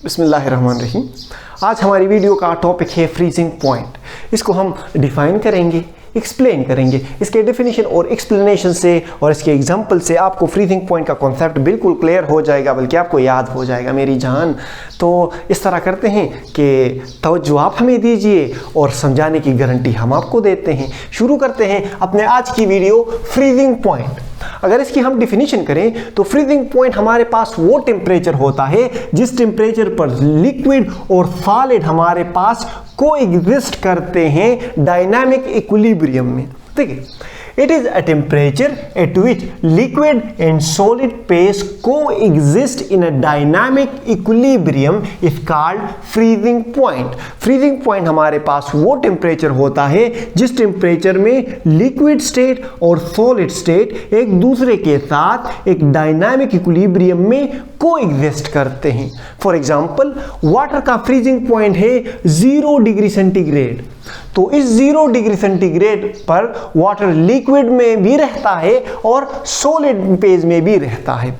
बिस्मिल्लाहिर्रहमानिर्रहीम। आज हमारी वीडियो का टॉपिक है फ्रीजिंग पॉइंट। इसको हम डिफाइन करेंगे, एक्सप्लेन करेंगे। इसके डेफिनेशन और एक्सप्लेनेशन से और इसके एग्जांपल से आपको फ्रीजिंग पॉइंट का कॉन्सेप्ट बिल्कुल क्लियर हो जाएगा, बल्कि आपको याद हो जाएगा मेरी जान। तो इस तरह करते हैं कि तवज्जो आप हमें दीजिए और समझाने की गारंटी हम आपको देते हैं। शुरू करते हैं अपने आज की वीडियो फ्रीजिंग पॉइंट। अगर इसकी हम डिफिनीशन करें तो फ्रीजिंग पॉइंट हमारे पास वो टेम्परेचर होता है जिस टेम्परेचर पर लिक्विड और सॉलिड हमारे पास कोएग्जिस्ट करते हैं डायनामिक इक्विलिब्रियम में। देखिए, it is a temperature at which liquid and solid phase coexist in a dynamic equilibrium is called freezing point। freezing point हमारे पास वो टेम्परेचर होता है जिस टेम्परेचर में लिक्विड स्टेट और सॉलिड स्टेट एक दूसरे के साथ एक डायनामिक इक्विलिब्रियम में कोएग्जिस्ट करते हैं। फॉर एग्जांपल, वाटर का फ्रीजिंग पॉइंट है 0 डिग्री सेंटीग्रेड। तो इस 0 डिग्री सेंटीग्रेड पर वाटर लिक्विड में भी रहता है और सॉलिड फेज में भी रहता है।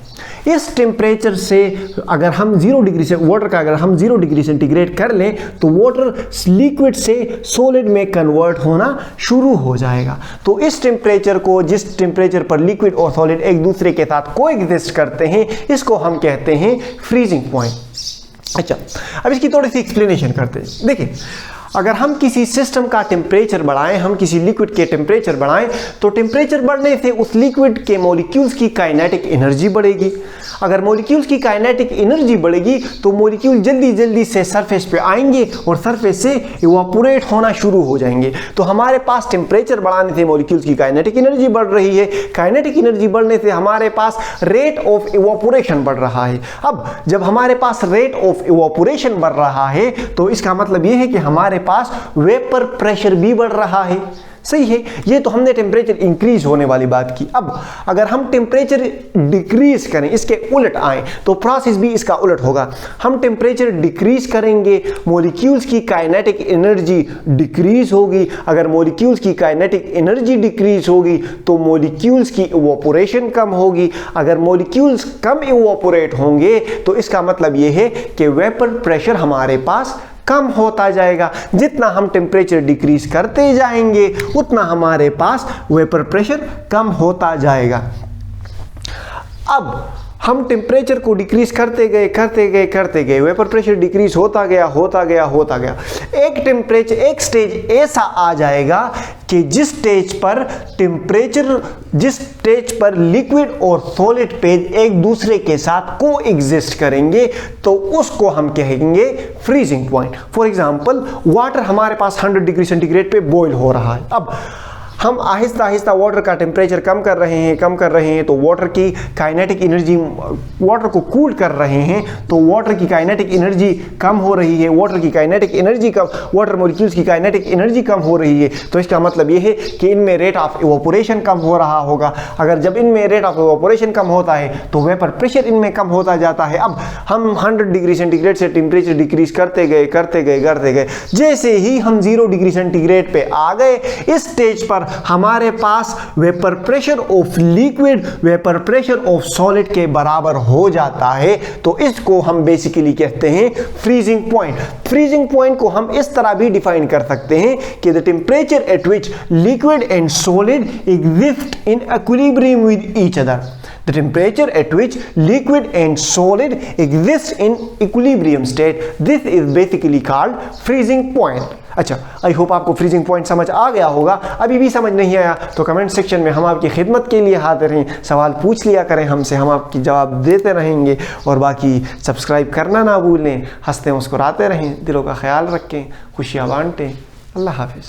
इस टेम्परेचर से अगर हम 0 डिग्री से वाटर का अगर हम 0 डिग्री सेंटीग्रेड कर लें तो वाटर लिक्विड से सॉलिड में कन्वर्ट होना शुरू हो जाएगा। तो इस टेम्परेचर को, जिस टेम्परेचर पर लिक्विड और सॉलिड एक दूसरे के साथ कोएग्जिस्ट करते हैं, इसको हम कहते हैं फ्रीजिंग पॉइंट। अच्छा, अब इसकी थोड़ी सी एक्सप्लेनेशन करते हैं। देखिए, अगर हम किसी सिस्टम का टेम्परेचर बढ़ाएं, हम किसी लिक्विड के टेम्परेचर बढ़ाएं, तो टेम्परेचर बढ़ने से उस लिक्विड के मॉलिक्यूल्स की काइनेटिक एनर्जी बढ़ेगी। अगर मॉलिक्यूल्स की काइनेटिक एनर्जी बढ़ेगी तो मॉलिक्यूल जल्दी जल्दी से सरफेस पे आएंगे और सरफेस से इवापोरेट होना शुरू हो जाएंगे। तो हमारे पास टेम्परेचर बढ़ाने से मॉलिक्यूल्स की काइनेटिक एनर्जी बढ़ रही है। काइनेटिक एनर्जी बढ़ने से हमारे पास रेट ऑफ इवापोरेशन बढ़ रहा है। अब जब हमारे पास रेट ऑफ इवापोरेशन बढ़ रहा है तो इसका मतलब यह है कि हमारे पास वेपर प्रेशर भी बढ़ रहा है। सही है, ये तो हमने टेम्परेचर इंक्रीज होने वाली बात की। अब अगर हम टेम्परेचर डिक्रीज करें, इसके उलट आए, तो प्रोसेस भी इसका उलट होगा। हम टेम्परेचर डिक्रीज करेंगे, मॉलिक्यूल्स की काइनेटिक एनर्जी डिक्रीज होगी। अगर मॉलिक्यूल्स की काइनेटिक एनर्जी डिक्रीज होगी तो मॉलिक्यूल्स की इवापोरेशन कम होगी। अगर मॉलिक्यूल्स कम इवापोरेट होंगे तो इसका मतलब ये है कि वेपर प्रेशर हमारे पास कम होता जाएगा। जितना हम टेम्परेचर डिक्रीज करते जाएंगे उतना हमारे पास वेपर प्रेशर कम होता जाएगा। अब हम टेम्परेचर को डिक्रीज करते गए, वेपर प्रेशर डिक्रीज होता गया। एक स्टेज ऐसा आ जाएगा कि जिस स्टेज पर लिक्विड और सॉलिड फेज एक दूसरे के साथ कोएग्जिस्ट करेंगे तो उसको हम कहेंगे freezing point. For example, water हमारे पास 100 डिग्री सेंटीग्रेड पे बॉईल हो रहा है। अब हम आहिस्ता आहिस्ता वाटर का टेम्परेचर कम कर रहे हैं तो वाटर की काइनेटिक एनर्जी, वाटर को कूल कर रहे हैं तो वाटर की काइनेटिक एनर्जी कम हो रही है। वाटर मॉलिक्यूल्स की काइनेटिक एनर्जी कम हो रही है। तो इसका मतलब यह है कि इनमें रेट ऑफ इवापोरेशन कम हो रहा होगा। अगर जब इनमें रेट ऑफ इवापोरेशन कम होता है तो वेपर प्रेशर इनमें कम होता जाता है। अब हम 100 डिग्री सेंटीग्रेड से टेम्परेचर डिक्रीज करते गए। जैसे ही हम 0 डिग्री सेंटीग्रेड पे आ गए, इस स्टेज पर हमारे पास vapour pressure of liquid vapour pressure of solid के बराबर हो जाता है। तो इसको हम बेसिकली कहते हैं फ्रीजिंग पॉइंट। फ्रीजिंग पॉइंट को हम इस तरह भी डिफाइन कर सकते हैं कि the temperature at which liquid and solid exist in equilibrium with each other. The temperature at which liquid and solid exist in equilibrium state, this is basically called freezing point। अच्छा, I hope आपको freezing point समझ आ गया होगा। अभी भी समझ नहीं आया तो कमेंट सेक्शन में हम आपकी खिदमत के लिए हाजिर हैं। सवाल पूछ लिया करें हमसे, हम आपकी जवाब देते रहेंगे। और बाकी सब्सक्राइब करना ना भूलें। हंसते मुस्कुराते रहें, दिलों का ख्याल रखें, खुशियाँ बांटें। अल्लाह हाफिज़।